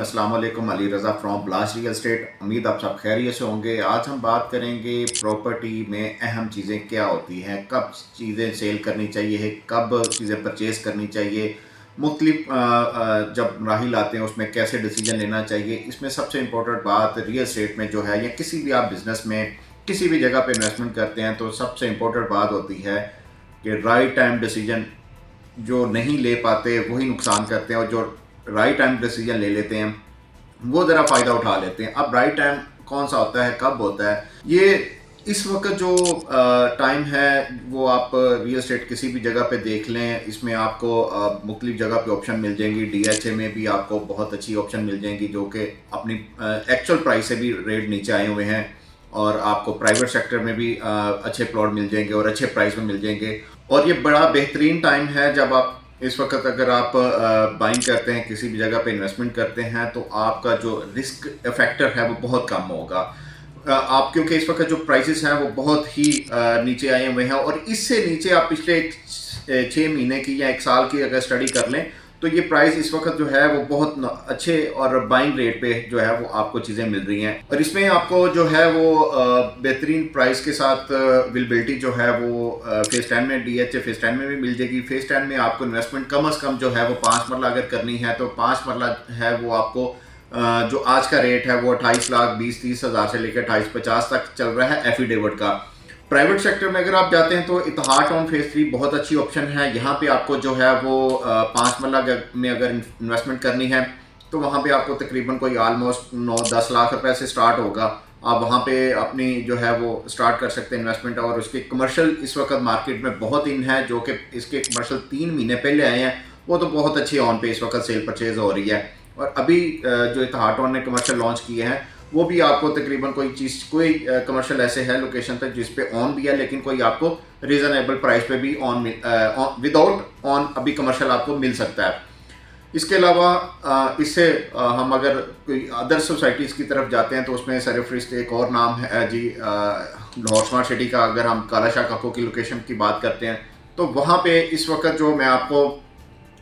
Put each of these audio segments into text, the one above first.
अस्सलाम वालेकुम, Ali Raza from blast real estate. उम्मीद आप सब खैरियत से होंगे। आज हम बात करेंगे प्रॉपर्टी में अहम चीज़ें क्या होती हैं, कब चीज़ें सेल करनी चाहिए, कब चीज़ें परचेज़ करनी चाहिए, मुख्तलिफ जब राहिल आते हैं उसमें कैसे डिसीजन लेना चाहिए। इसमें सबसे इम्पोर्टेंट बात रियल एस्टेट में जो है या किसी भी आप बिज़नेस में किसी भी जगह पर इन्वेस्टमेंट करते हैं तो सबसे इम्पोर्टेंट बात होती है कि राइट टाइम डिसीजन जो नहीं ले पाते वही नुकसान करते हैं, और जो राइट टाइम डिसीजन ले लेते हैं वो ज़रा फ़ायदा उठा लेते हैं। अब राइट टाइम कौन सा होता है, कब होता है, ये इस वक्त जो टाइम है वो आप रियल एस्टेट किसी भी जगह पे देख लें, इसमें आपको मुख्तलिफ जगह पे ऑप्शन मिल जाएंगी। डीएचए में भी आपको बहुत अच्छी ऑप्शन मिल जाएंगी जो कि अपनी एक्चुअल प्राइस से भी रेट नीचे आए हुए हैं, और आपको प्राइवेट सेक्टर में भी अच्छे प्लॉट मिल जाएंगे और अच्छे प्राइस में मिल जाएंगे। और ये बड़ा बेहतरीन टाइम है जब आप इस वक्त अगर आप बाइंग करते हैं, किसी भी जगह पे इन्वेस्टमेंट करते हैं, तो आपका जो रिस्क फैक्टर है वो बहुत कम होगा। आप क्योंकि इस वक्त जो प्राइसेस हैं वो बहुत ही नीचे आए हुए हैं, और इससे नीचे आप पिछले 6 महीने की या 1 साल की अगर स्टडी कर लें तो ये प्राइस इस वक्त जो है वो बहुत अच्छे और बाइंग रेट पे जो है वो आपको चीज़ें मिल रही हैं। और इसमें आपको जो है वो बेहतरीन प्राइस के साथ विजिबिलिटी जो है वो फेज 10 में, डीएचए फेज 10 में भी मिल जाएगी। फेज 10 में आपको इन्वेस्टमेंट कम से कम जो है वो 5 मरला अगर करनी है तो 5 मरला है वो आपको जो आज का रेट है वो 28,20,30 हज़ार से लेकर 28,50 तक चल रहा है एफिडेविट का। प्राइवेट सेक्टर में अगर आप जाते हैं तो इतिहाद टाउन फेज 3 बहुत अच्छी ऑप्शन है। यहाँ पे आपको जो है वो 5 मरला में अगर इन्वेस्टमेंट करनी है तो वहाँ पे आपको तकरीबन कोई आलमोस्ट 9-10 लाख रुपए से स्टार्ट होगा। आप वहाँ पे अपनी जो है वो स्टार्ट कर सकते हैं इन्वेस्टमेंट। और उसके कमर्शियल इस वक्त मार्केट में बहुत इन है, जो कि इसके कमर्शियल 3 महीने पहले आए हैं, वो तो बहुत अच्छी ऑन पे इस वक्त सेल परचेज हो रही है। और अभी जो इतिहाद टाउन ने कमर्शियल लॉन्च किए हैं वो भी आपको तकरीबन कोई कमर्शियल ऐसे है लोकेशन तक जिस पे ऑन भी है, लेकिन कोई आपको रीज़नेबल प्राइस पे भी ऑन विदाउट ऑन अभी कमर्शियल आपको मिल सकता है। इसके अलावा इससे हम अगर कोई अदर सोसाइटीज़ की तरफ जाते हैं तो उसमें सरफरिस्त एक और नाम है जी, लाहौर स्मार्ट सिटी का। अगर हम काला शाह काको की लोकेशन की बात करते हैं तो वहाँ पे इस वक्त जो मैं आपको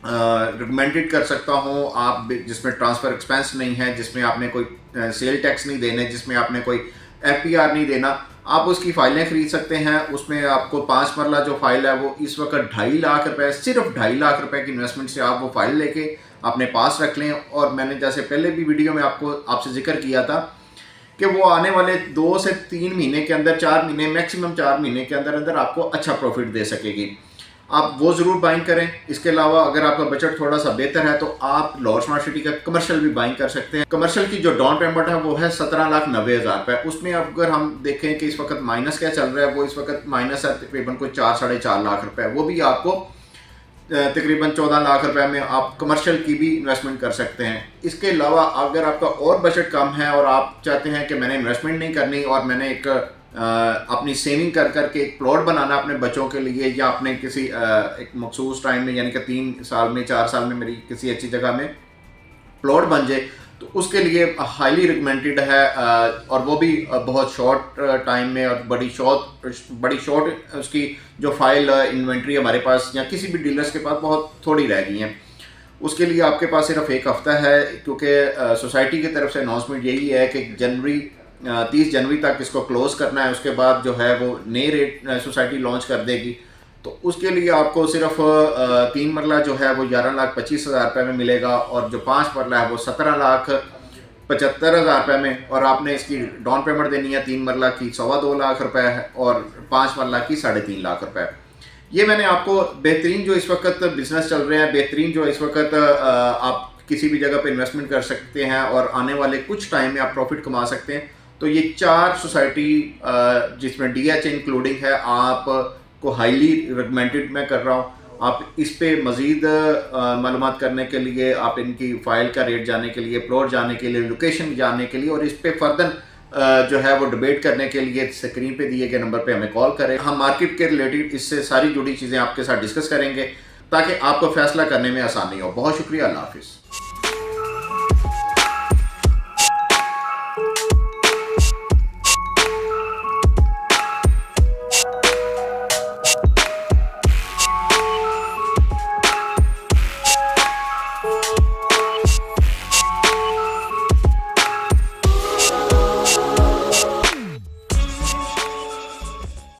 रिकमेंडेड कर सकता हूँ, आप जिसमें ट्रांसफ़र एक्सपेंस नहीं है, जिसमें आपने कोई सेल टैक्स नहीं देने, जिसमें आपने कोई एफपीआर नहीं देना, आप उसकी फ़ाइलें ख़रीद सकते हैं। उसमें आपको 5 मरला जो फ़ाइल है वो इस वक्त 2.5 लाख रुपए, सिर्फ 2.5 लाख रुपए की इन्वेस्टमेंट से आप वो फ़ाइल लेके अपने पास रख लें। और मैंने जैसे पहले भी वीडियो में आपसे जिक्र किया था कि वो आने वाले 2 से 3 महीने के अंदर, 4 महीने मैक्सिमम 4 महीने के अंदर अंदर आपको अच्छा प्रॉफिट दे सकेगी। आप वो ज़रूर बाइंग करें। इसके अलावा अगर आपका बजट थोड़ा सा बेहतर है तो आप लाहौर स्मार्ट सिटी का कमर्शियल भी बाइंग कर सकते हैं। कमर्शियल की जो डाउन पेमेंट है वो है 17,90,000 रुपये। उसमें अगर हम देखें कि इस वक्त माइनस क्या चल रहा है, वो इस वक्त माइनस है तकरीबन कोई 4-4.5 लाख रुपए। वो भी आपको तकरीबन 14 लाख रुपए में आप कमर्शियल की भी इन्वेस्टमेंट कर सकते हैं। इसके अलावा अगर आपका और बजट कम है और आप चाहते हैं कि मैंने इन्वेस्टमेंट नहीं करनी और मैंने एक अपनी सेविंग कर करके एक प्लॉट बनाना अपने बच्चों के लिए, या अपने किसी एक मखसूस टाइम में, यानी कि 3 साल में 4 साल में मेरी किसी अच्छी जगह में प्लॉट बन जाए, तो उसके लिए हाईली रिकमेंडेड है। और वो भी बहुत शॉर्ट टाइम में और बड़ी शॉर्ट उसकी जो फाइल इन्वेंट्री हमारे पास या किसी भी डीलर्स के पास बहुत थोड़ी रह गई हैं। उसके लिए आपके पास सिर्फ 1 हफ़्ता है, क्योंकि सोसाइटी की तरफ से अनाउंसमेंट यही है कि 30 जनवरी तक इसको क्लोज करना है। उसके बाद जो है वो नए रेट सोसाइटी लॉन्च कर देगी। तो उसके लिए आपको सिर्फ 3 मरला जो है वो 11,25,000 रुपये में मिलेगा, और जो 5 मरला है वो 17,75,000 रुपये में। और आपने इसकी डाउन पेमेंट देनी है 3 मरला की 2.25 लाख रुपए है, और 5 मरला की 3.5 लाख रुपए। ये मैंने आपको बेहतरीन जो इस वक्त बिजनेस चल रहे हैं, बेहतरीन जो इस वक्त आप किसी भी जगह पे इन्वेस्टमेंट कर सकते हैं और आने वाले कुछ टाइम में आप प्रॉफिट कमा सकते हैं, तो ये 4 सोसाइटी जिसमें डीएचए इंक्लूडिंग है, आपको हाईली रिकमेंडेड मैं कर रहा हूँ। आप इस पे मज़ीद मालूमात करने के लिए, आप इनकी फ़ाइल का रेट जानने के लिए, प्लॉट जानने के लिए, लोकेशन जानने के लिए, और इस पे फर्दर जो है वो डिबेट करने के लिए स्क्रीन पे दिए गए नंबर पे हमें कॉल करें। हम मार्केट के रिलेटेड इससे सारी जुड़ी चीज़ें आपके साथ डिस्कस करेंगे ताकि आपको फैसला करने में आसानी हो। बहुत शुक्रिया, अल्लाह हाफिज़।